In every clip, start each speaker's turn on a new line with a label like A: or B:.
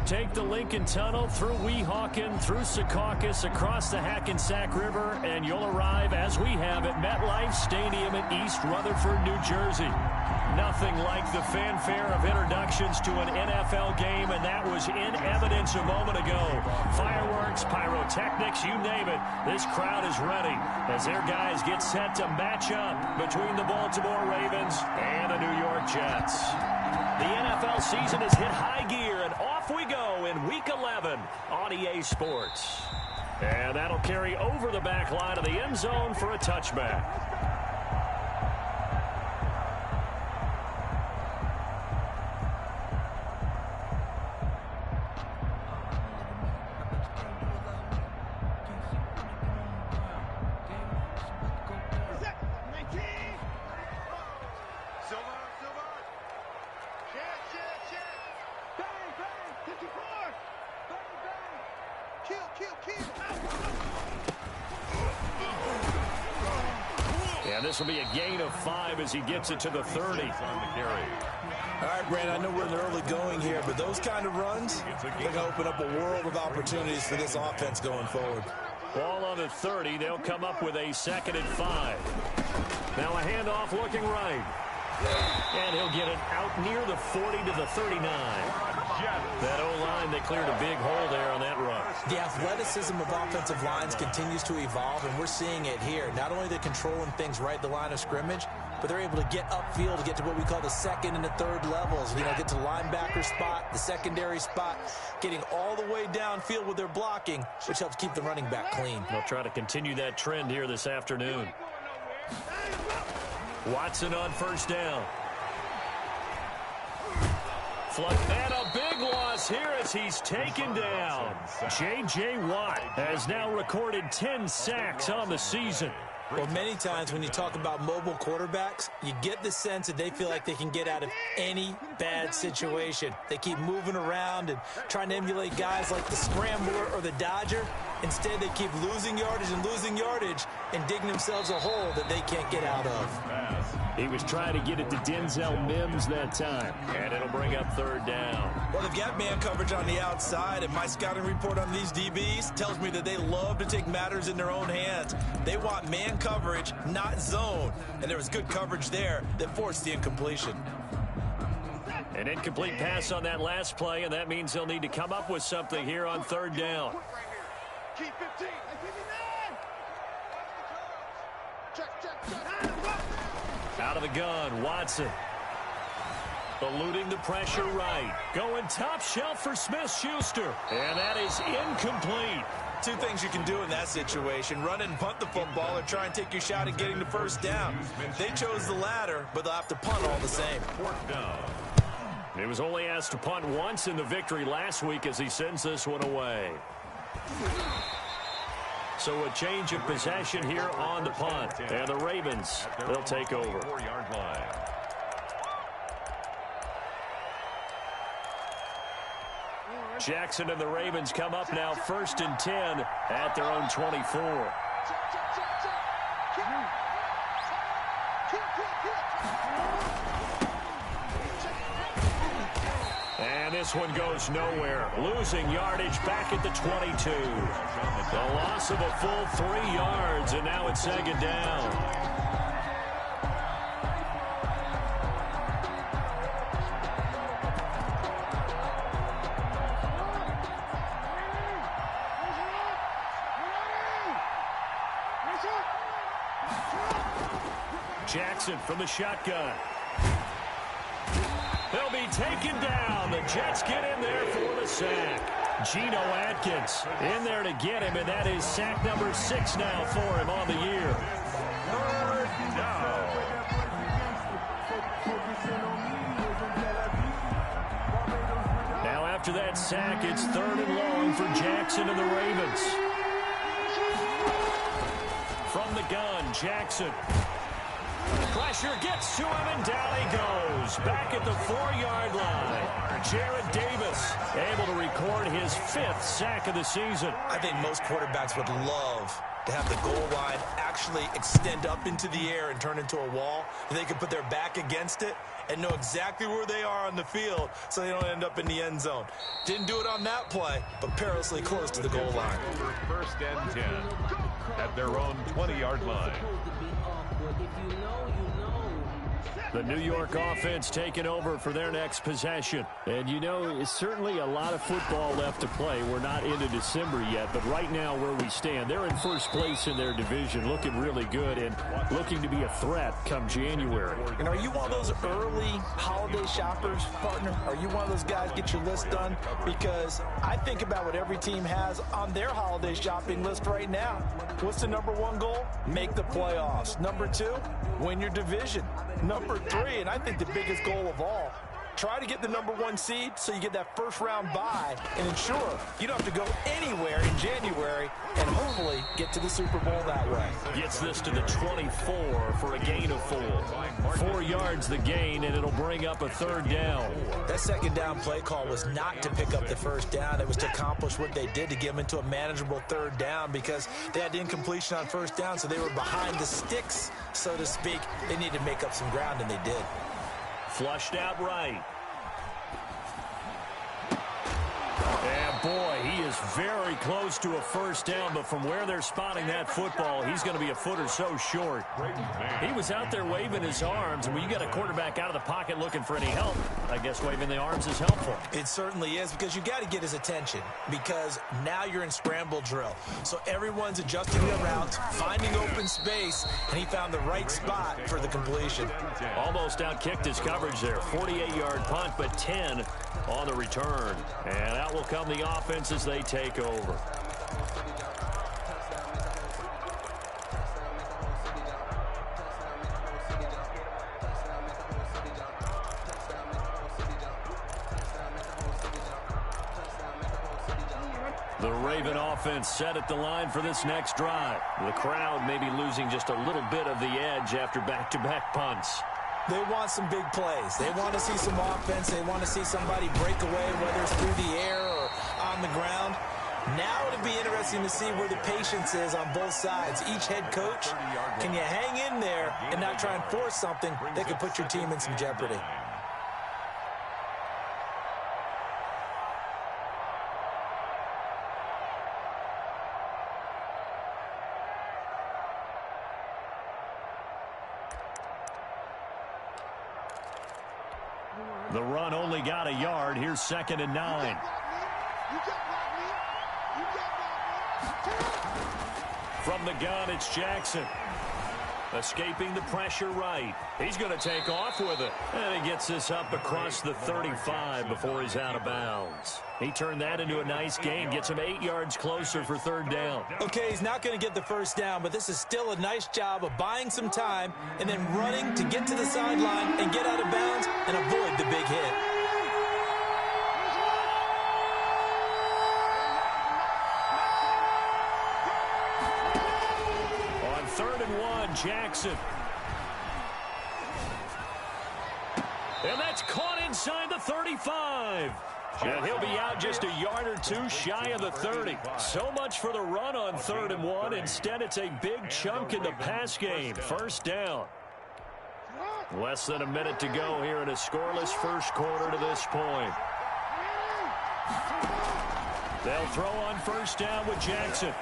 A: Take the Lincoln Tunnel through Weehawken, through Secaucus, across the Hackensack River, and you'll arrive, as we have, at MetLife Stadium in East Rutherford, New Jersey. Nothing like the fanfare of introductions to an NFL game, and that was in evidence a moment ago. Fireworks, pyrotechnics, you name it. This crowd is ready as their guys get set to match up between the Baltimore Ravens and the New York Jets. The NFL season has hit high gear, and off we go in Week 11 on EA Sports. And that'll carry over the back line of the end zone for a touchback. And this will be a gain of 5 as he gets it to the 30 on the carry.
B: All right, Brandon, I know we're in the early going here, but those kind of runs, they're going to open up a world of opportunities for this offense going forward.
A: Ball on the 30. They'll come up with a 2nd and 5. Now a handoff looking right. And he'll get it out near the 40 to the 39. That O-line, they cleared a big hole there on that run.
B: The athleticism of offensive lines continues to evolve, and we're seeing it here. Not only they're controlling things right at the line of scrimmage, but they're able to get upfield to get to what we call the 2nd and the 3rd levels. You know, get to linebacker spot, the secondary spot, getting all the way downfield with their blocking, which helps keep the running back clean.
A: They'll try to continue that trend here this afternoon. Watson on 1st down. And a big loss here as he's taken down. J.J. Watt has now recorded 10 sacks on the season.
B: Well, many times when you talk about mobile quarterbacks, you get the sense that they feel like they can get out of any bad situation. They keep moving around and trying to emulate guys like the Scrambler or the Dodger. Instead, they keep losing yardage and digging themselves a hole that they can't get out of.
A: He was trying to get it to Denzel Mims that time, and it'll bring up 3rd down.
B: Well, they've got man coverage on the outside, and my scouting report on these DBs tells me that they love to take matters in their own hands. They want man coverage, not zone, and there was good coverage there that forced the incompletion.
A: An incomplete pass on that last play, and that means they'll need to come up with something here on 3rd down.
C: Keep 15.
A: Out of the gun, Watson. Eluding the pressure right. Going top shelf for Smith-Schuster. And that is incomplete.
B: Two things you can do in that situation: run and punt the football, or try and take your shot at getting the 1st down. They chose the latter, but they'll have to punt all the same.
A: He was only asked to punt once in the victory last week as he sends this one away. So a change of possession here on the punt. And the Ravens, they'll take over.
D: 4-yard line.
A: Jackson and the Ravens come up now 1st and 10 at their own 24. And this one goes nowhere. Losing yardage back at the 22. The loss of a full 3 yards, and now it's 2nd down. Jackson from the shotgun. They'll be taken down. The Jets get in there for the sack. Geno Atkins in there to get him, and that is sack number 6 now for him on the year.
D: 3rd down.
A: Now after that sack, it's 3rd and long for Jackson and the Ravens. From the gun, Jackson. Pressure gets to him, and down he goes. Back at the 4-yard line. Jared Davis able to record his 5th sack of the season.
B: I think most quarterbacks would love to have the goal line actually extend up into the air and turn into a wall. They can put their back against it and know exactly where they are on the field so they don't end up in the end zone. Didn't do it on that play, but perilously close to the goal line.
D: First and 10 at their own 20-yard line.
A: The New York offense taking over for their next possession. And, you know, it's certainly a lot of football left to play. We're not into December yet, but right now where we stand, they're in first place in their division, looking really good and looking to be a threat come January.
B: And are you one of those early holiday shoppers, partner? Are you one of those guys get your list done? Because I think about what every team has on their holiday shopping list right now. What's the number 1 goal? Make the playoffs. Number 2, win your division. Number 3, and I think the biggest goal of all, try to get the number 1 seed so you get that first-round bye and ensure you don't have to go anywhere in January and hopefully get to the Super Bowl that way.
A: Gets this to the 24 for a gain of 4. 4 yards the gain, and it'll bring up a 3rd down.
B: That 2nd down play call was not to pick up the 1st down. It was to accomplish what they did to get them into a manageable 3rd down because they had incompletion on 1st down, so they were behind the sticks, so to speak. They needed to make up some ground, and they did.
A: Flushed out right. And boy, he is very close to a 1st down, but from where they're spotting that football, he's going to be a foot or so short. He was out there waving his arms, and when you got a quarterback out of the pocket looking for any help, I guess waving the arms is helpful.
B: It certainly is, because you got to get his attention, because now you're in scramble drill. So everyone's adjusting their routes, finding open space, and he found the right spot for the completion.
A: Almost outkicked his coverage there. 48-yard punt, but 10 on the return. And out will come the offense as they take over. The Raven offense set at the line for this next drive. The crowd may be losing just a little bit of the edge after back-to-back punts.
B: They want some big plays. They want to see some offense. They want to see somebody break away, whether it's through the air or on the ground. Now it'll be interesting to see where the patience is on both sides. Each head coach, can you hang in there and not try and force something that could put your team in some jeopardy?
A: The run only got a yard. Here's 2nd and 9. From the gun, it's Jackson. Escaping the pressure right. He's going to take off with it. And he gets this up across the 35 before he's out of bounds. He turned that into a nice gain. Gets him 8 yards closer for 3rd down.
B: Okay, he's not going to get the 1st down, but this is still a nice job of buying some time and then running to get to the sideline and get out of bounds and avoid the big hit.
A: On 3rd and 1, Jackson. And that's caught inside the 35. And he'll be out just a yard or 2 shy of the 30. So much for the run on 3rd and 1. Instead, it's a big chunk in the pass game. 1st down. Less than a minute to go here in a scoreless 1st quarter to this point. They'll throw on 1st down with Jackson.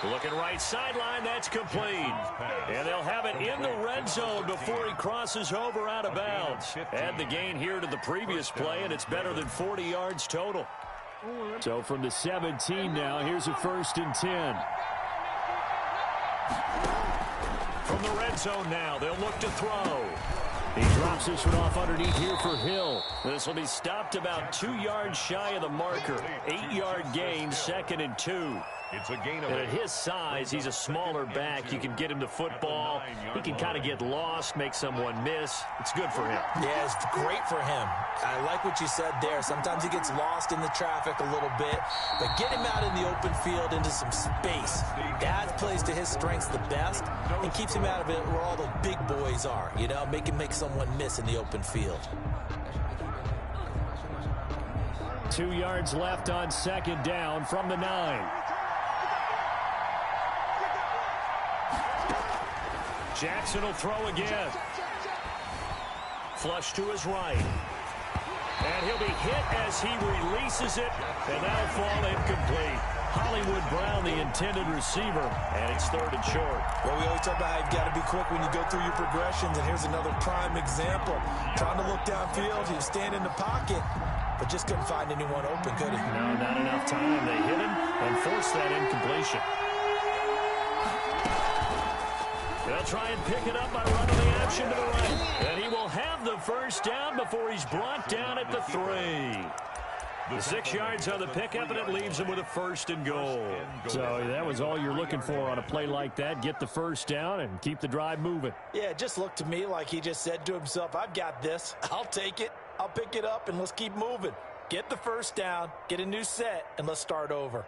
A: Looking right sideline, that's complete. And they'll have it in the red zone before he crosses over out of bounds. Add the gain here to the previous play, and it's better than 40 yards total. So from the 17 now, here's a 1st and 10. From the red zone now, they'll look to throw. He drops this one off underneath here for Hill. This will be stopped about 2 yards shy of the marker. 8-yard gain, 2nd and 2.
D: It's a gain of
A: And at his size, he's a smaller back. You can get him the football. He can kind of get lost, make someone miss. It's good for him.
B: Yeah, it's great for him. I like what you said there. Sometimes he gets lost in the traffic a little bit, but get him out in the open field into some space. That plays to his strengths the best and keeps him out of it where all the big boys are. You know, make him make someone miss in the open field.
A: 2 yards left on second down from the 9. Jackson will throw again. Flush to his right. And he'll be hit as he releases it. And that'll fall incomplete. Hollywood Brown, the intended receiver. And it's 3rd and short.
B: Well, we always talk about how you've got to be quick when you go through your progressions. And here's another prime example. Trying to look downfield. He was standing in the pocket, but just couldn't find anyone open, could he?
A: No, not enough time. They hit him and forced that incompletion. They'll try and pick it up by running the action to the right. And he will have the first down before he's brought down at the 3. The 6 yards on the pickup, and it leaves him with a 1st and goal. So that was all you're looking for on a play like that. Get the first down and keep the drive moving.
B: Yeah, it just looked to me like he just said to himself, I've got this. I'll take it. I'll pick it up, and let's keep moving. Get the first down, get a new set, and let's start over.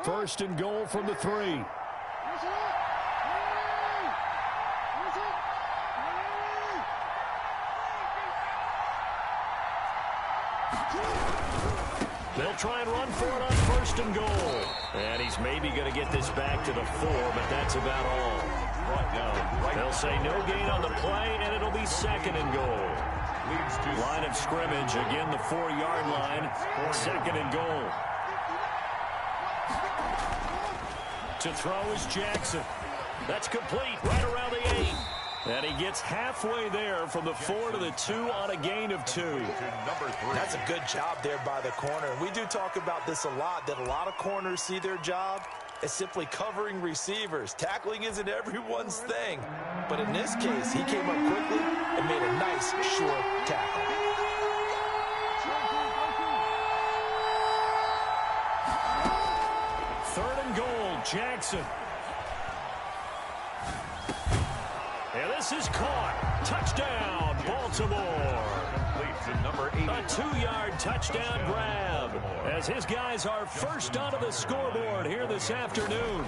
A: 1st and goal from the 3. They'll try and run for it on 1st and goal. And he's maybe going to get this back to the 4, but that's about all. They'll say no gain on the play, and it'll be 2nd and goal. Line of scrimmage, again the 4-yard line, 2nd and goal. To throw is Jackson. That's complete right around the 8. And he gets halfway there from the 4 to the 2 on a gain of 2.
B: That's a good job there by the corner. We do talk about this a lot, that a lot of corners see their job as simply covering receivers. Tackling isn't everyone's thing. But in this case, he came up quickly and made a nice, short tackle.
A: Third and goal, Jackson. And this is caught. Touchdown, Baltimore. A 2-yard touchdown grab as his guys are first onto the scoreboard here this afternoon.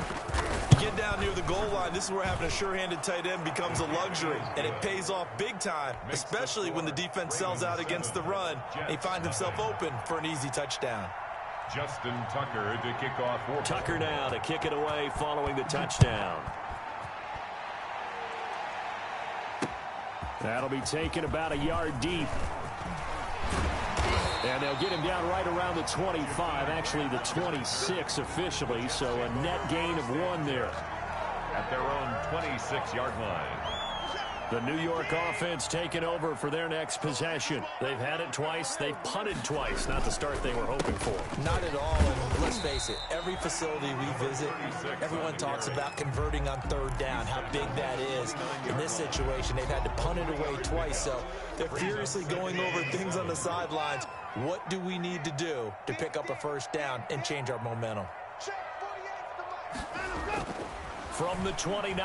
B: Get down near the goal line. This is where having a sure-handed tight end becomes a luxury, and it pays off big time, especially when the defense sells out against the run. He finds himself open for an easy touchdown.
D: Justin Tucker to kick off.
A: Tucker now to kick it away following the touchdown. That'll be taken about a yard deep. And they'll get him down right around the 25, actually the 26 officially, so a net gain of 1 there.
D: At their own 26-yard line.
A: The New York offense taking over for their next possession. They've had it twice. They've punted twice. Not the start they were hoping for.
B: Not at all. And let's face it, every facility we visit, everyone talks about converting on 3rd down, how big that is. In this situation, they've had to punt it away twice, so they're furiously going over things on the sidelines. What do we need to do to pick up a first down and change our momentum?
A: From the 29,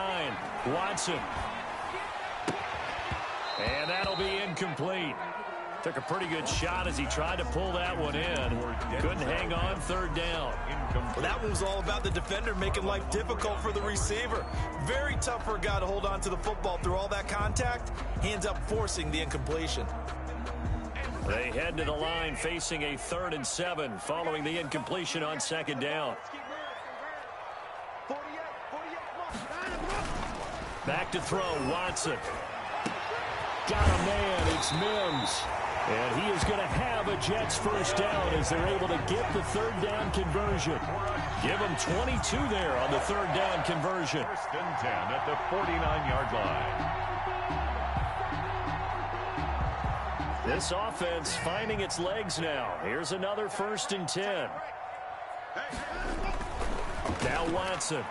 A: Watson. And that'll be incomplete. Took a pretty good shot as he tried to pull that one in. Couldn't hang on 3rd down.
B: Well, that one was all about the defender making life difficult for the receiver. Very tough for a guy to hold on to the football through all that contact. He ends up forcing the incompletion.
A: They head to the line facing a 3rd and 7 following the incompletion on 2nd down. Back to throw, Watson. Got a man, it's Mims. And he is going to have a Jets first down as they're able to get the 3rd down conversion. Give them 22 there on the 3rd down conversion.
D: 1st and 10 at the 49-yard line.
A: This offense finding its legs now. Here's another 1st and 10. Now Watson.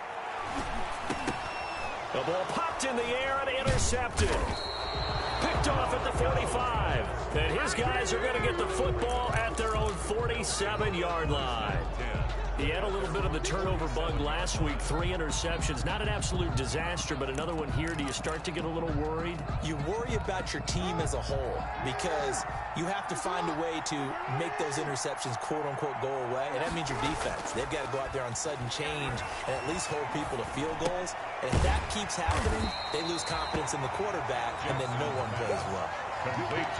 A: The ball popped in the air and intercepted. Picked off at the 45. And his guys are going to get the football at their own 47-yard line. He had a little bit of the turnover bug last week, 3 interceptions. Not an absolute disaster, but another one here. Do you start to get a little worried?
B: You worry about your team as a whole because you have to find a way to make those interceptions, quote-unquote, go away, and that means your defense. They've got to go out there on sudden change and at least hold people to field goals. And if that keeps happening, they lose confidence in the quarterback, and then no one plays well.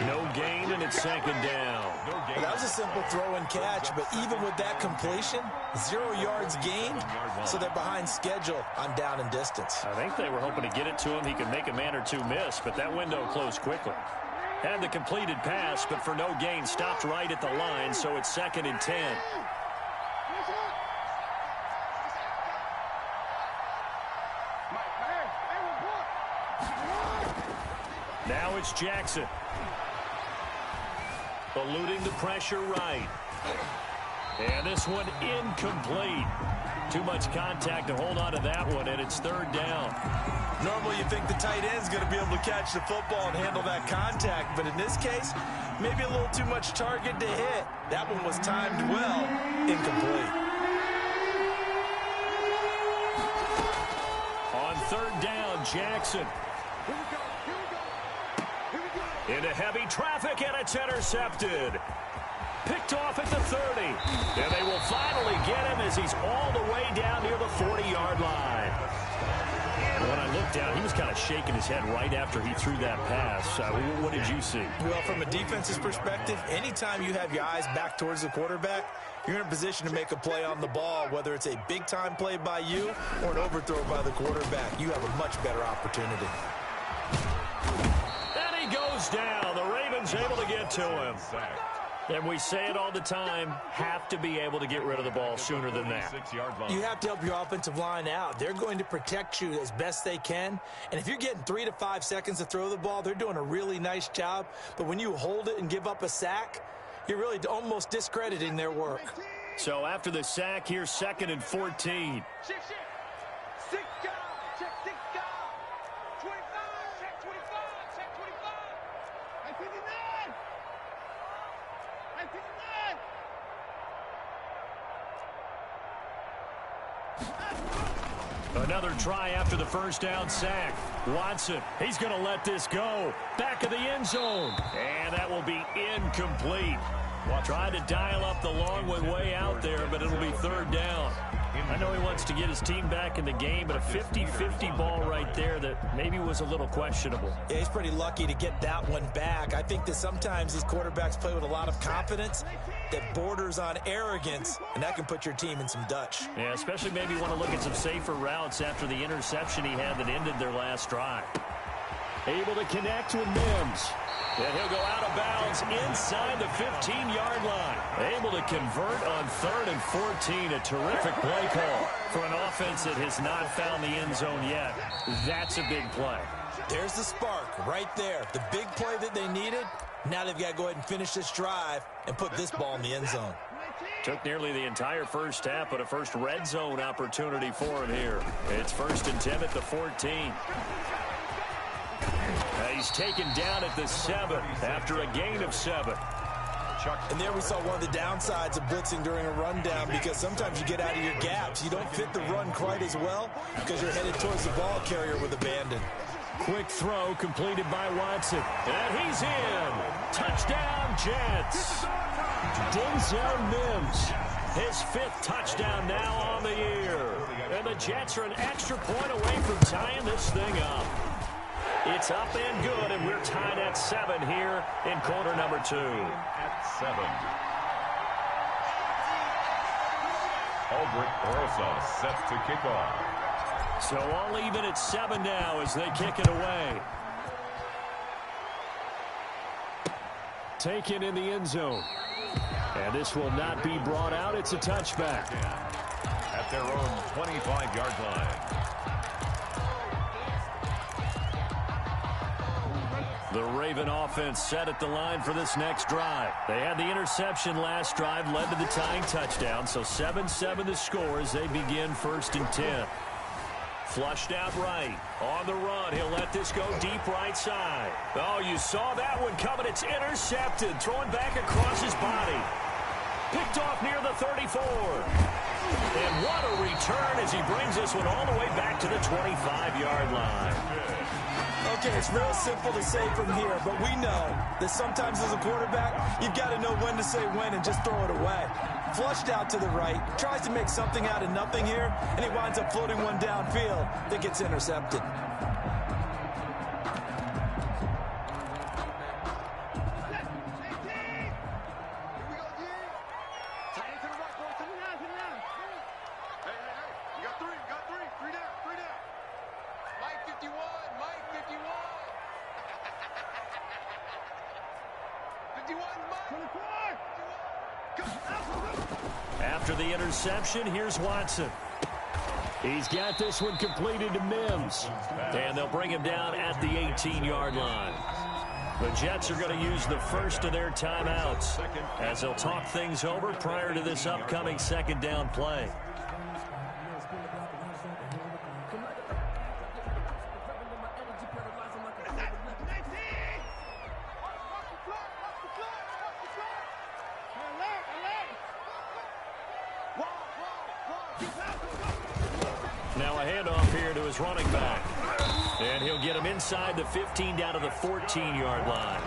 A: No gain, and it's second down.
B: Well, that was a simple throw and catch, but even with that completion, 0 yards gained, so they're behind schedule on down and distance.
A: I think they were hoping to get it to him. He could make a man or two miss, but that window closed quickly. Had the completed pass, but for no gain, stopped right at the line, so it's 2nd and 10. Now it's Jackson. Eluding the pressure right. And this one incomplete. Too much contact to hold on to that one, and it's 3rd down.
B: Normally you think the tight end's going to be able to catch the football and handle that contact, but in this case, maybe a little too much target to hit. That one was timed well, incomplete.
A: On 3rd down, Jackson. Into heavy traffic, and it's intercepted. Picked off at the 30. And they will finally get him as he's all the way down near the 40-yard line. When I looked down, he was kind of shaking his head right after he threw that pass. What did you see?
B: Well, from a defense's perspective, anytime you have your eyes back towards the quarterback, you're in a position to make a play on the ball, whether it's a big-time play by you or an overthrow by the quarterback. You have a much better opportunity.
A: Goes down. The Ravens able to get to him. And we say it all the time, have to be able to get rid of the ball sooner than that.
B: You have to help your offensive line out. They're going to protect you as best they can. And if you're getting 3 to 5 seconds to throw the ball, they're doing a really nice job. But when you hold it and give up a sack, you're really almost discrediting their work.
A: So after the sack, here's 2nd and 14. Another try after the 1st down sack. Watson, he's going to let this go. Back of the end zone. And that will be incomplete. Trying to dial up the long one way out there, but it'll be 3rd down. I know he wants to get his team back in the game, but a 50-50 ball right there that maybe was a little questionable.
B: Yeah, he's pretty lucky to get that one back. I think that sometimes these quarterbacks play with a lot of confidence that borders on arrogance, and that can put your team in some Dutch.
A: Yeah, especially maybe want to look at some safer routes after the interception he had that ended their last drive. Able to connect with Mims. And he'll go out of bounds inside the 15-yard line. Able to convert on 3rd and 14. A terrific play call for an offense that has not found the end zone yet. That's a big play.
B: There's the spark right there. The big play that they needed. Now they've got to go ahead and finish this drive and put this ball in the end zone.
A: Took nearly the entire first half, but a first red zone opportunity for him here. It's 1st and 10 at the 14. He's taken down at the 7 after a gain of 7.
B: And there we saw one of the downsides of blitzing during a rundown, because sometimes you get out of your gaps. You don't fit the run quite as well because you're headed towards the ball carrier with abandon.
A: Quick throw completed by Watson. And he's in. Touchdown, Jets. Denzel Mims. His 5th touchdown now on the year. And the Jets are an extra point away from tying this thing up. It's up and good, and we're tied at 7 here in quarter number 2.
D: At 7. Albrecht Rosa set to kick off.
A: So all even at 7 now as they kick it away. Taken in the end zone. And this will not be brought out. It's a touchback.
D: At their own 25-yard line.
A: The Raven offense set at the line for this next drive. They had the interception last drive, led to the tying touchdown. So 7-7 the score as they begin 1st and 10. Flushed out right. On the run, he'll let this go deep right side. Oh, you saw that one coming. It's intercepted. Throwing back across his body. Picked off near the 34. And what a return as he brings this one all the way back to the 25-yard line.
B: Okay, it's real simple to say from here, but we know that sometimes as a quarterback, you've got to know when to say when and just throw it away. Flushed out to the right, tries to make something out of nothing here, and he winds up floating one downfield that gets intercepted.
A: After the interception, here's Watson. He's got this one completed to Mims. And they'll bring him down at the 18-yard line. The Jets are going to use the first of their timeouts as they'll talk things over prior to this upcoming second down play. Now a handoff here to his running back. And he'll get him inside the 15 down to the 14-yard line.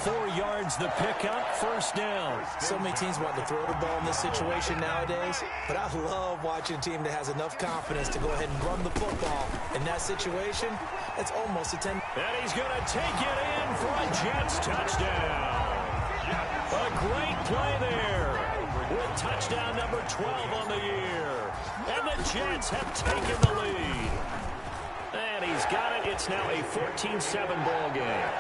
A: 4 yards the pickup, first down.
B: So many teams want to throw the ball in this situation nowadays, but I love watching a team that has enough confidence to go ahead and run the football. In that situation, it's almost a 10.
A: And he's going to take it in for a Jets touchdown. A great play there with touchdown number 12 on the year. And the Jets have taken the lead. And he's got it. It's now a 14-7 ball game.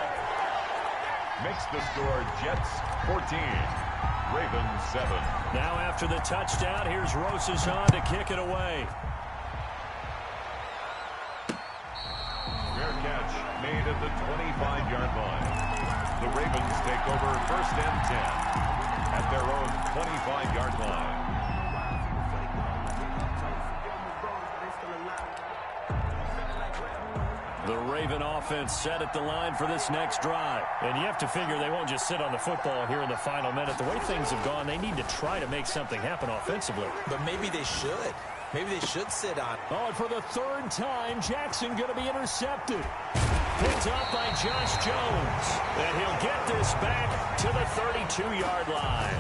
D: Makes the score Jets 14, Ravens 7.
A: Now after the touchdown, here's Rosazon to kick it away.
D: Fair catch made at the 25-yard line. The Ravens take over first and 10 at their own 25-yard line.
A: The Raven offense set at the line for this next drive. And you have to figure they won't just sit on the football here in the final minute. The way things have gone, they need to try to make something happen offensively.
B: But maybe they should. Maybe they should sit on.
A: Oh, and for the third time, Jackson going to be intercepted. Picked up by Josh Jones. And he'll get this back to the 32-yard line.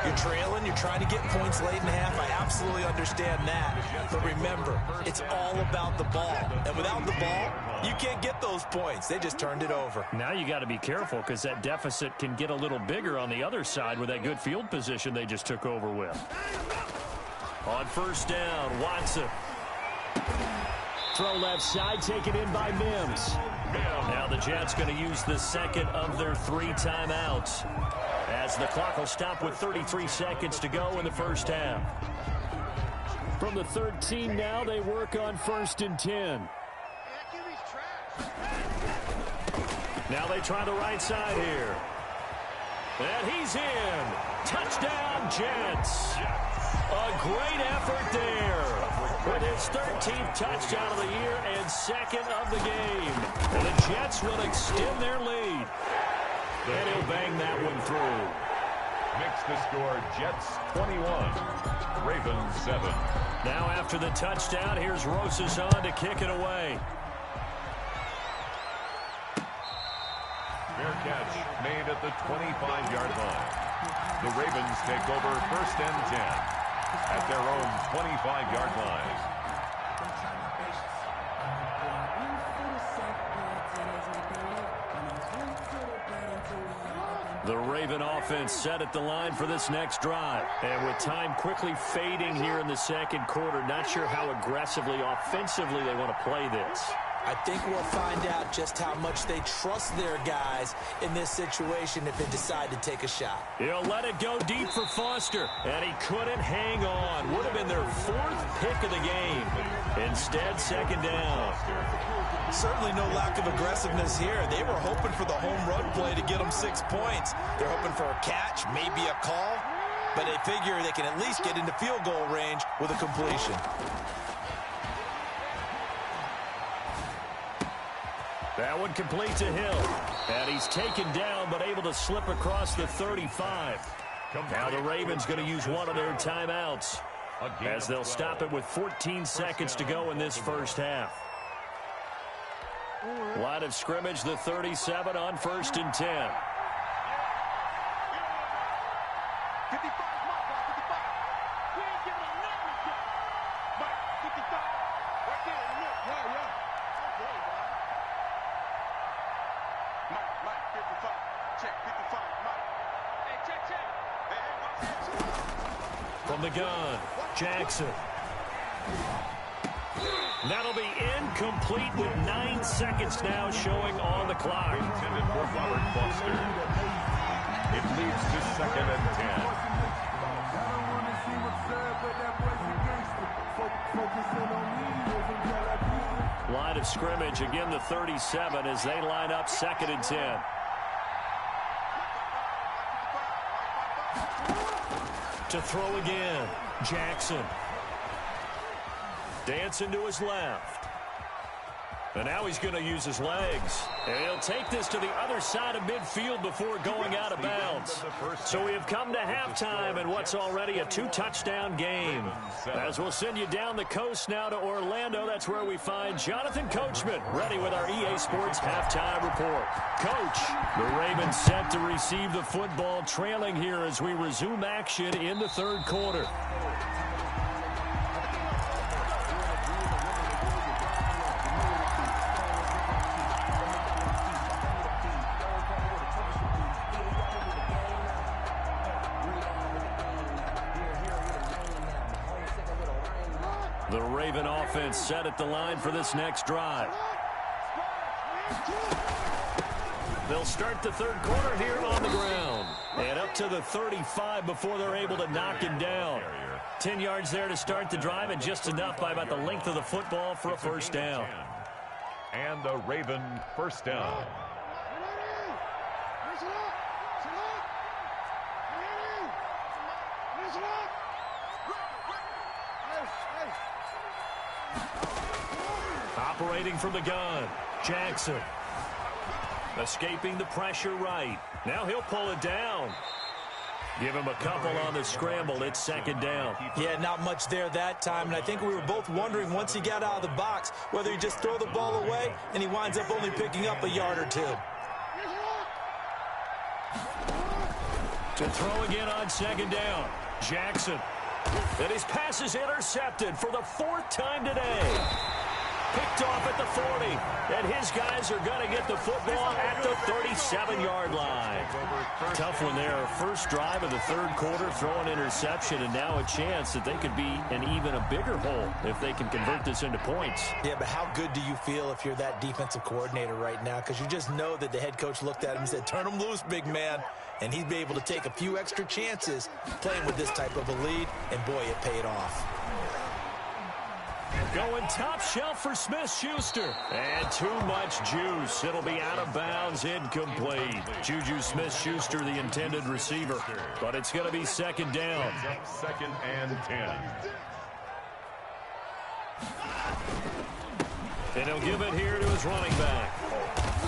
B: You're trailing, you're trying to get points late in the half. I absolutely understand that. But remember, it's all about the ball. And without the ball, you can't get those points. They just turned it over.
A: Now you got to be careful because that deficit can get a little bigger on the other side with that good field position they just took over with. On first down, Watson. Throw left side, taken in by Mims. Now the Jets going to use the second of their 3 timeouts as the clock will stop with 33 seconds to go in the first half. From the 13 now, they work on first and 10. Now they try the right side here. And he's in. Touchdown, Jets. A great effort there with his 13th touchdown of the year and second of the game. And the Jets will extend their lead. And he'll bang that one through.
D: Makes the score Jets 21, Ravens 7.
A: Now after the touchdown, here's Rosazon to kick it away.
D: Fair catch made at the 25-yard line. The Ravens take over first and 10 at their own 25-yard line.
A: The Raven offense set at the line for this next drive. And with time quickly fading here in the second quarter, not sure how aggressively, offensively they want to play this.
B: I think we'll find out just how much they trust their guys in this situation if they decide to take a shot.
A: He'll let it go deep for Foster, and he couldn't hang on. Would have been their 4th pick of the game. Instead, second down.
B: Certainly no lack of aggressiveness here. They were hoping for the home run play to get them 6 points. They're hoping for a catch, maybe a call, but they figure they can at least get into field goal range with a completion.
A: That one complete to Hill. And he's taken down but able to slip across the 35. Now the Ravens going to use one of their timeouts as they'll stop it with 14 seconds to go in this first half. Line of scrimmage, the 37 on 1st and 10.
C: 55, we ain't giving him nothing yet. Mike, 55, right there in the middle. Yeah. Okay, Mike, 55. Check, 55, Mike. Hey, check. Hey, watch this.
A: From the gun, Jackson. That'll be incomplete with 9 seconds now showing on the clock.
D: Intended for Robert Foster. It leads to 2nd and 10.
A: Line of scrimmage, again the 37 as they line up 2nd and 10. To throw again, Jackson. Dancing to his left. And now he's going to use his legs. And he'll take this to the other side of midfield before going out of bounds. So we have come to halftime in what's already a 2-touchdown game. As we'll send you down the coast now to Orlando, that's where we find Jonathan Coachman ready with our EA Sports halftime report. Coach, the Ravens set to receive the football, trailing here as we resume action in the 3rd quarter. The Raven offense set at the line for this next drive. They'll start the 3rd quarter here on the ground. And up to the 35 before they're able to knock him down. 10 yards there to start the drive, and just enough by about the length of the football for a first down.
D: And the Raven first down.
A: Operating from the gun, Jackson. Escaping the pressure right. Now he'll pull it down. Give him a couple on the scramble. It's 2nd down.
B: Yeah, not much there that time. And I think we were both wondering once he got out of the box whether he just throw the ball away and he winds up only picking up a yard or 2.
A: To throw again on 2nd down, Jackson. And his pass is intercepted for the 4th time today. Picked off at the 40, and his guys are going to get the football at the 37-yard line. Tough one there. First drive of the 3rd quarter, throw an interception, and now a chance that they could be in even a bigger hole if they can convert this into points.
B: Yeah, but how good do you feel if you're that defensive coordinator right now? Because you just know that the head coach looked at him and said, turn him loose, big man. And he'd be able to take a few extra chances playing with this type of a lead, and boy, it paid off.
A: Going top shelf for Smith-Schuster. And too much juice. It'll be out of bounds, incomplete. Juju Smith-Schuster, the intended receiver. But it's going to be 2nd down.
D: 2nd and 10.
A: And he'll give it here to his running back.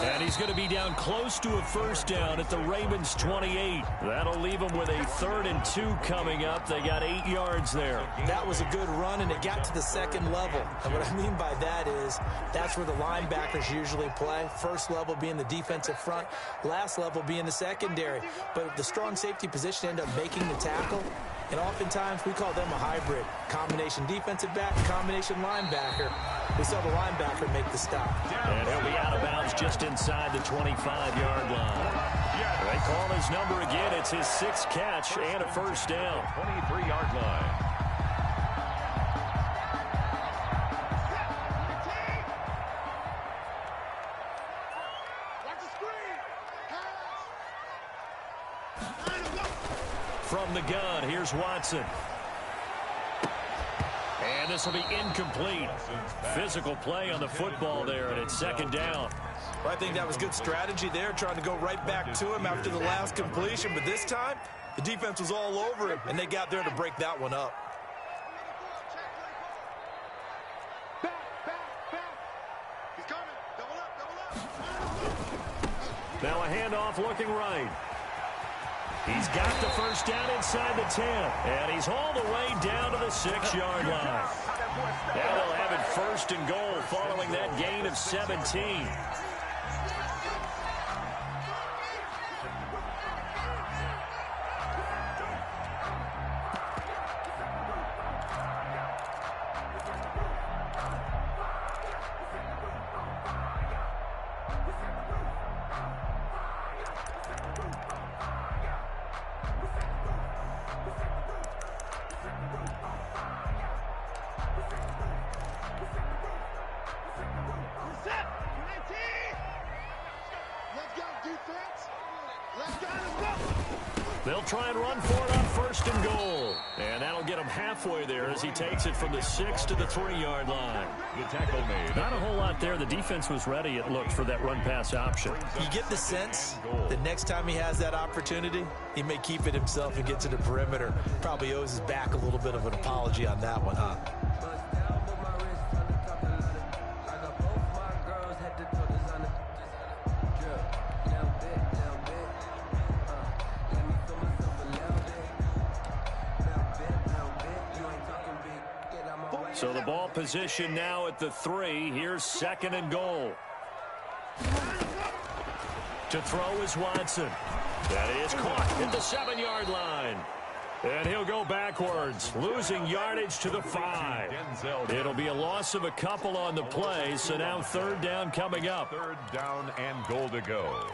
A: And he's going to be down close to a first down at the Ravens 28. That'll leave them with a 3rd and 2 coming up. They got 8 yards there.
B: That was a good run, and it got to the 2nd level. And what I mean by that is that's where the linebackers usually play. First level being the defensive front, last level being the secondary. But the strong safety position ended up making the tackle. And oftentimes we call them a hybrid. Combination defensive back, combination linebacker. We saw the linebacker make the stop.
A: And he'll be out of bounds just inside the 25-yard line. They call his number again. It's his 6th catch and a first down.
D: 23-yard line.
A: From the gun, here's Watson. And this will be incomplete. Physical play on the football there, and it's 2nd down.
B: Well, I think that was good strategy there, trying to go right back to him after the last completion. But this time, the defense was all over him, and they got there to break that one up.
C: Back. He's coming. Double up.
A: Now a handoff looking right. He's got the first down inside the 10. And he's all the way down to the 6-yard line. Now they'll have it first and goal following that gain of 17. They'll try and run for it on first and goal. And that'll get him halfway there as he takes it from the 6 to the 3-yard line.
D: The tackle made.
A: Not a whole lot there. The defense was ready, it looked, for that run-pass option.
B: You get the sense that next time he has that opportunity, he may keep it himself and get to the perimeter. Probably owes his back a little bit of an apology on that one, huh?
A: So the ball position now at the 3. Here's second and goal. To throw is Watson. That is caught at the 7-yard line. And he'll go backwards, losing yardage to the 5. It'll be a loss of a couple on the play, so now third down coming up.
D: Third down and goal to go.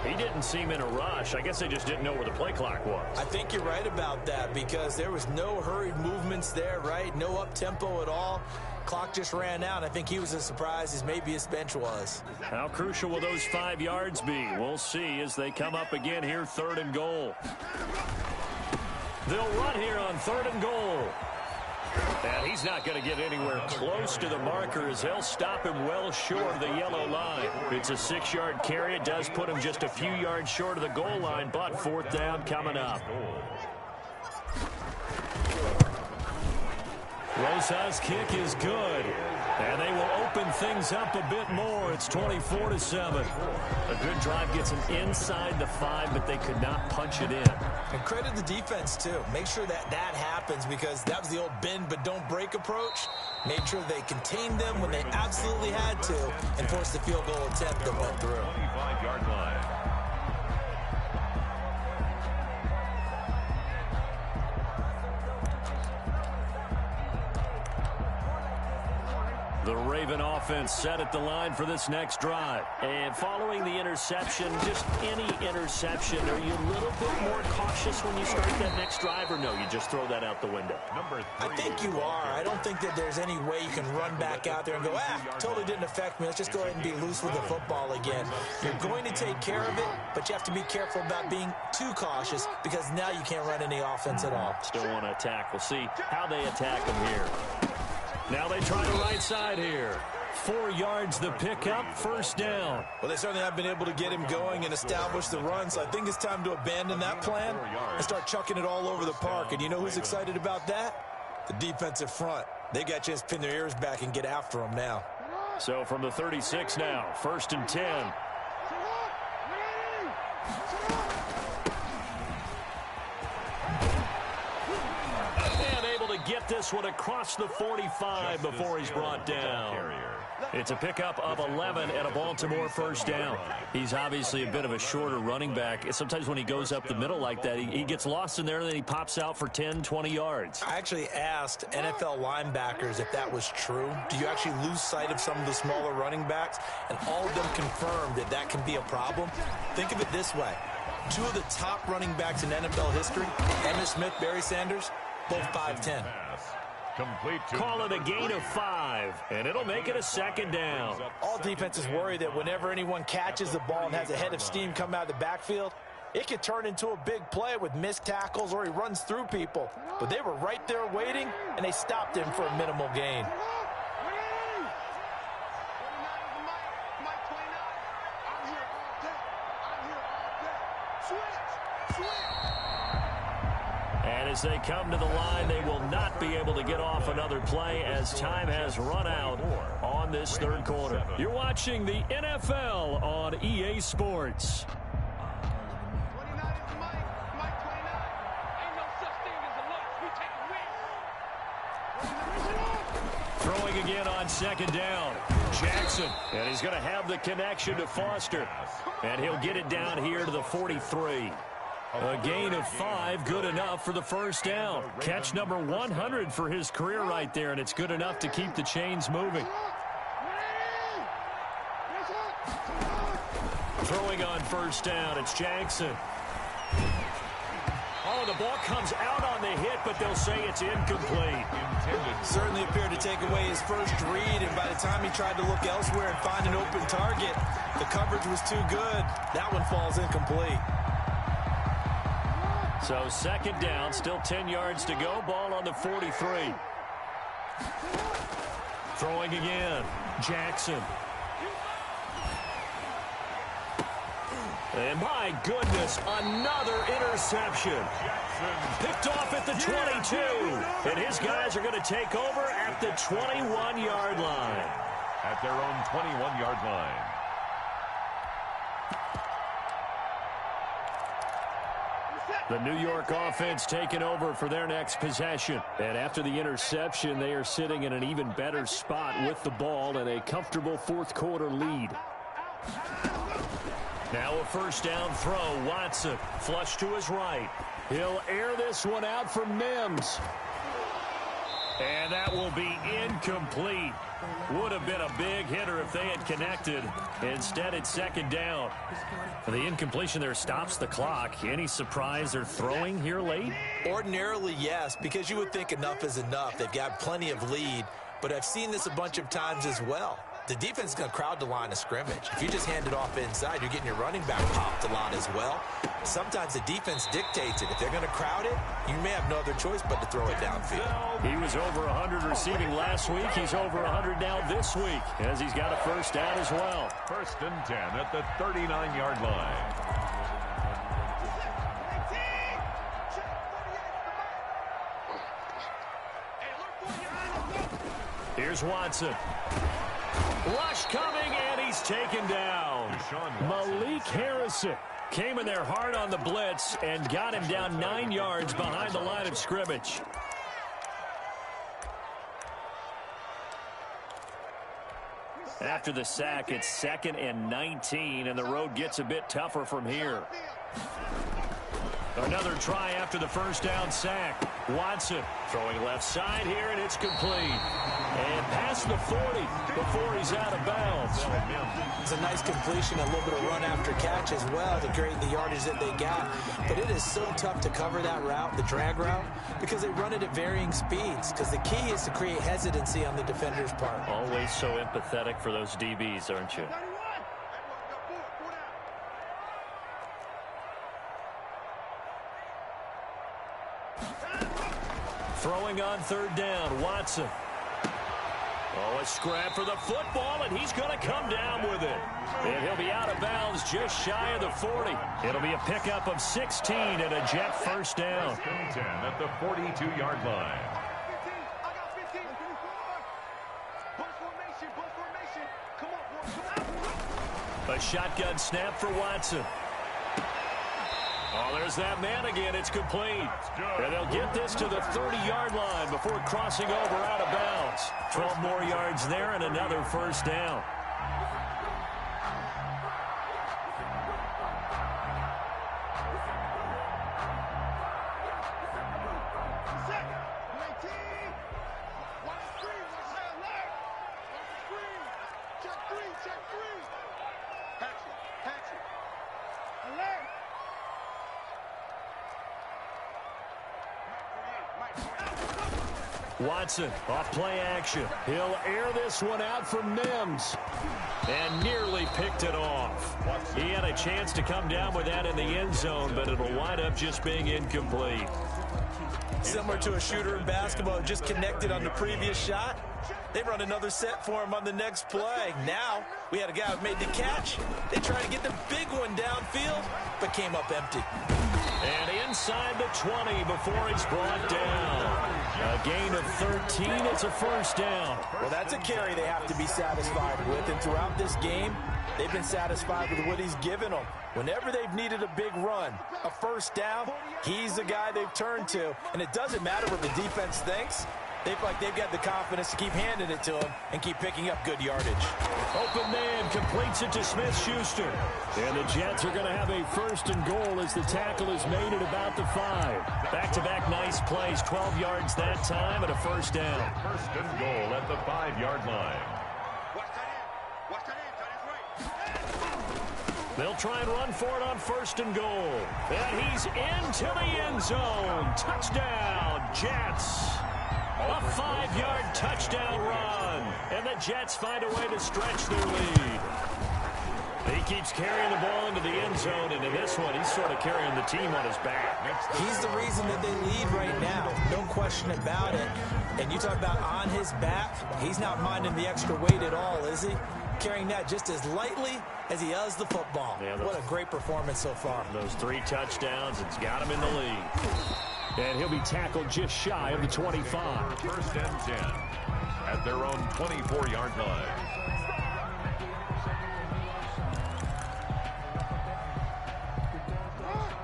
A: He didn't seem in a rush. I guess they just didn't know where the play clock was.
B: I think you're right about that because there was no hurried movements there, right? No up-tempo at all. Clock just ran out. I think he was as surprised as maybe his bench was.
A: How crucial will those 5 yards be? We'll see as they come up again here, third and goal. They'll run here on third and goal. And he's not going to get anywhere close to the marker as they'll stop him well short of the yellow line. It's a 6-yard carry. It does put him just a few yards short of the goal line, but fourth down coming up. Rosa's kick is good. And they will open things up a bit more. It's 24-7. A good drive gets them inside the 5, but they could not punch it in.
B: And credit the defense, too. Make sure that that happens because that was the old bend but don't break approach. Made sure they contained them when they absolutely had to and forced the field goal attempt that went through.
D: 25-yard line.
A: The Raven offense set at the line for this next drive. And following the interception, just any interception, are you a little bit more cautious when you start that next drive, or no, you just throw that out the window?
B: I think you are. I don't think that there's any way you can run back out there and go, totally didn't affect me. Let's just go ahead and be loose with the football again. You're going to take care of it, but you have to be careful about being too cautious because now you can't run any offense at all.
A: Still want to attack. We'll see how they attack them here. Now they try the right side here. 4 yards the pickup, first down.
B: Well, they certainly have been able to get him going and establish the run, so I think it's time to abandon that plan and start chucking it all over the park. And you know who's excited about that? The defensive front. They got a chance to pin their ears back and get after them now.
A: So from the 36 now, first and 10. Get this one across the 45 before he's brought down. It's a pickup of 11 and a Baltimore first down. He's obviously a bit of a shorter running back. Sometimes when he goes up the middle like that, he gets lost in there and then he pops out for 10, 20 yards.
B: I actually asked NFL linebackers if that was true. Do you actually lose sight of some of the smaller running backs? And all of them confirmed that that can be a problem. Think of it this way. 2 of the top running backs in NFL history, Emmitt Smith, Barry Sanders, both 5'10".
D: Complete to
A: Call it a gain of 5, and it'll make it a second down.
B: All defenses worry that whenever anyone catches the ball and has a head of steam come out of the backfield, it could turn into a big play with missed tackles or he runs through people. But they were right there waiting, and they stopped him for a minimal gain.
A: And as they come to the line, they will not be able to get off another play as time has run out on this third quarter. You're watching the NFL on EA Sports. Throwing again on second down. Jackson, and he's going to have the connection to Foster. And he'll get it down here to the 43. A gain of 5, good enough for the first down. Catch number 100 for his career right there, and it's good enough to keep the chains moving. Throwing on first down, it's Jackson. Oh, the ball comes out on the hit, but they'll say it's incomplete.
B: Certainly appeared to take away his first read, and by the time he tried to look elsewhere and find an open target, the coverage was too good. That one falls incomplete.
A: So second down, still 10 yards to go. Ball on the 43. Throwing again, Jackson. And my goodness, another interception. Picked off at the 22. And his guys are going to take over at the 21-yard line.
D: At their own 21-yard line.
A: The New York offense taking over for their next possession. And after the interception, they are sitting in an even better spot with the ball and a comfortable fourth quarter lead. Now a first down throw. Watson flush to his right. He'll air this one out for Mims. And that will be incomplete. Would have been a big hitter if they had connected. Instead, it's second down. The incompletion there stops the clock. Any surprise they're throwing here late?
B: Ordinarily, yes, because you would think enough is enough. They've got plenty of lead, but I've seen this a bunch of times as well. The defense is going to crowd the line of scrimmage. If you just hand it off inside, you're getting your running back popped a lot as well. Sometimes the defense dictates it. If they're going to crowd it, you may have no other choice but to throw it downfield.
A: He was over 100 receiving last week. He's over 100 now this week as he's got a first down as well.
D: First and 10 at the 39-yard line.
A: Here's Watson. Rush coming, and he's taken down. Malik Harrison came in there hard on the blitz and got him down 9 yards behind the line of scrimmage. After the sack, it's 2nd and 19, and the road gets a bit tougher from here. Another try after the first down sack. Watson throwing left side here, and it's complete. And past the 40 before he's out of bounds.
B: It's a nice completion, a little bit of run after catch as well to create the yardage that they got. But it is so tough to cover that route, the drag route, because they run it at varying speeds. Because the key is to create hesitancy on the defender's part.
A: Always so empathetic for those DBs, aren't you? Throwing on third down, Watson. Oh, a scrap for the football, and he's going to come down with it. And he'll be out of bounds just shy of the 40. It'll be a pickup of 16 and a Jet first down.
D: First and 10 at the 42-yard line.
A: A shotgun snap for Watson. Oh, there's that man again. It's complete. And they'll get this to the 30-yard line before crossing over out of bounds. 12 more yards there and another first down. Watson off play action. He'll air this one out for Mims. And nearly picked it off. He had a chance to come down with that in the end zone, but it'll wind up just being incomplete.
B: Similar to a shooter in basketball who just connected on the previous shot. They run another set for him on the next play. Now, we had a guy who made the catch. They tried to get the big one downfield, but came up empty.
A: And inside the 20 before he's brought down. A gain of 13. It's a first down.
B: Well, that's a carry they have to be satisfied with. And throughout this game, they've been satisfied with what he's given them. Whenever they've needed a big run, a first down, he's the guy they've turned to. And it doesn't matter what the defense thinks. They feel like they've got the confidence to keep handing it to him and keep picking up good yardage.
A: Open man completes it to Smith-Schuster. And the Jets are going to have a first and goal as the tackle is made at about the 5. Back-to-back nice plays, 12 yards that time and a first down.
D: First and goal at the 5-yard line.
A: They'll try and run for it on first and goal. And he's into the end zone. Touchdown, Jets. A 5-yard touchdown run. And the Jets find a way to stretch their lead. He keeps carrying the ball into the end zone, and in this one, he's sort of carrying the team on his back.
B: He's the reason that they lead right now. No question about it. And you talk about on his back, he's not minding the extra weight at all, is he? Carrying that just as lightly as he does the football. Yeah, what a great performance so far.
A: Those 3 touchdowns, it's got him in the lead. And he'll be tackled just shy of the 25.
D: First and 10 at their own 24-yard line.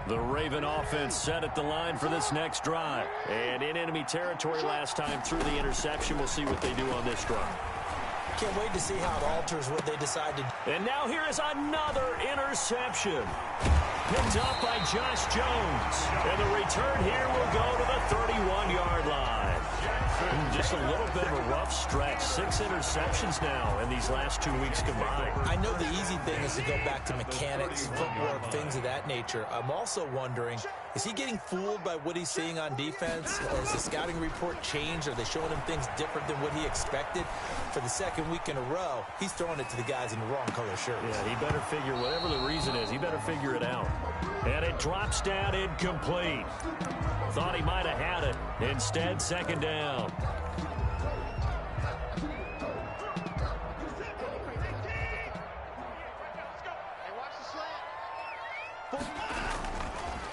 A: The Raven offense set at the line for this next drive. And in enemy territory last time through the interception. We'll see what they do on this drive.
B: Can't wait to see how it alters what they decide to do.
A: And now here is another interception. Picked up by Josh Jones. And the return here will go to the 31-yard line. Just a little bit of a rough stretch. 6 interceptions now in these last 2 weeks combined.
B: I know the easy thing is to go back to mechanics, footwork, things of that nature. I'm also wondering, is he getting fooled by what he's seeing on defense? Has the scouting report changed? Are they showing him things different than what he expected? For the second week in a row, he's throwing it to the guys in the wrong color shirts.
A: Yeah, he better figure, whatever the reason is, he better figure it out. And it drops down incomplete. Thought he might have had it. Instead, second down.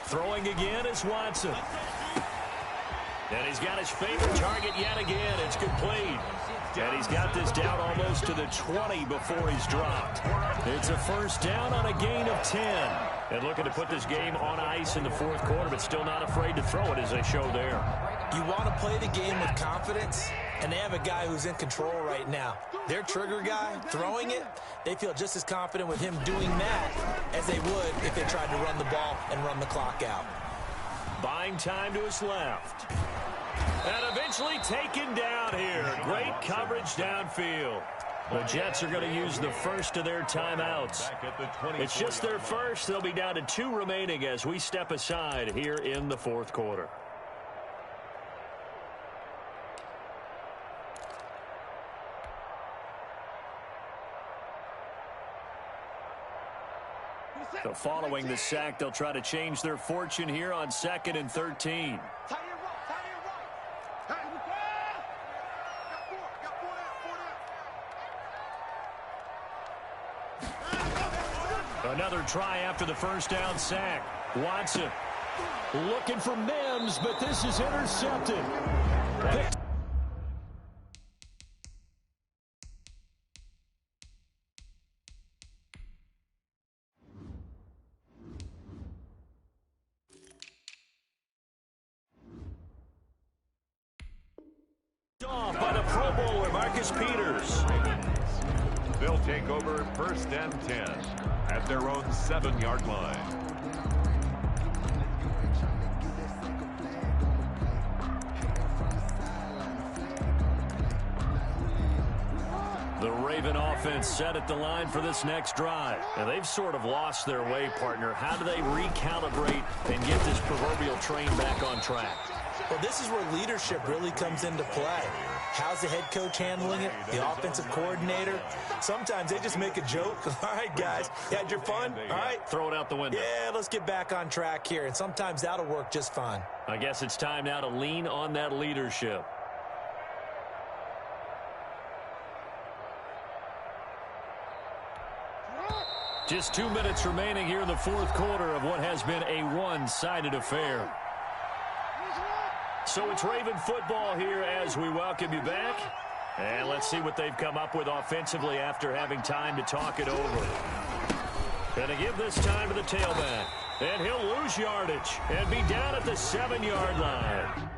A: Throwing again is Watson. And he's got his favorite target yet again. It's complete. And he's got this down almost to the 20 before he's dropped. It's a first down on a gain of 10. And looking to put this game on ice in the fourth quarter, but still not afraid to throw it as they show there.
B: You want to play the game with confidence, and they have a guy who's in control right now. Their trigger guy, throwing it, they feel just as confident with him doing that as they would if they tried to run the ball and run the clock out.
A: Buying time to his left. And eventually taken down here. Great coverage downfield. The Jets are going to use the first of their timeouts. It's just their first. They'll be down to 2 remaining as we step aside here in the fourth quarter. So following the sack, they'll try to change their fortune here on 2nd and 13. Another try after the first down sack. Watson looking for Mims, but this is intercepted. Picked. Off by the Pro Bowler, Marcus Peters.
D: They'll take over first and 10 at their own 7-yard line.
A: The Raven offense set at the line for this next drive. And they've sort of lost their way, partner. How do they recalibrate and get this proverbial train back on track?
B: Well, this is where leadership really comes into play. How's the head coach handling it? The offensive coordinator? Sometimes they just make a joke. All right, guys, you had your fun? All right.
A: Throw it out the window.
B: Yeah, let's get back on track here, and sometimes that'll work just fine.
A: I guess it's time now to lean on that leadership. Just 2 minutes remaining here in the fourth quarter of what has been a one-sided affair. So it's Raven football here as we welcome you back. And let's see what they've come up with offensively after having time to talk it over. Going to give this time to the tailback. And he'll lose yardage and be down at the 7-yard line.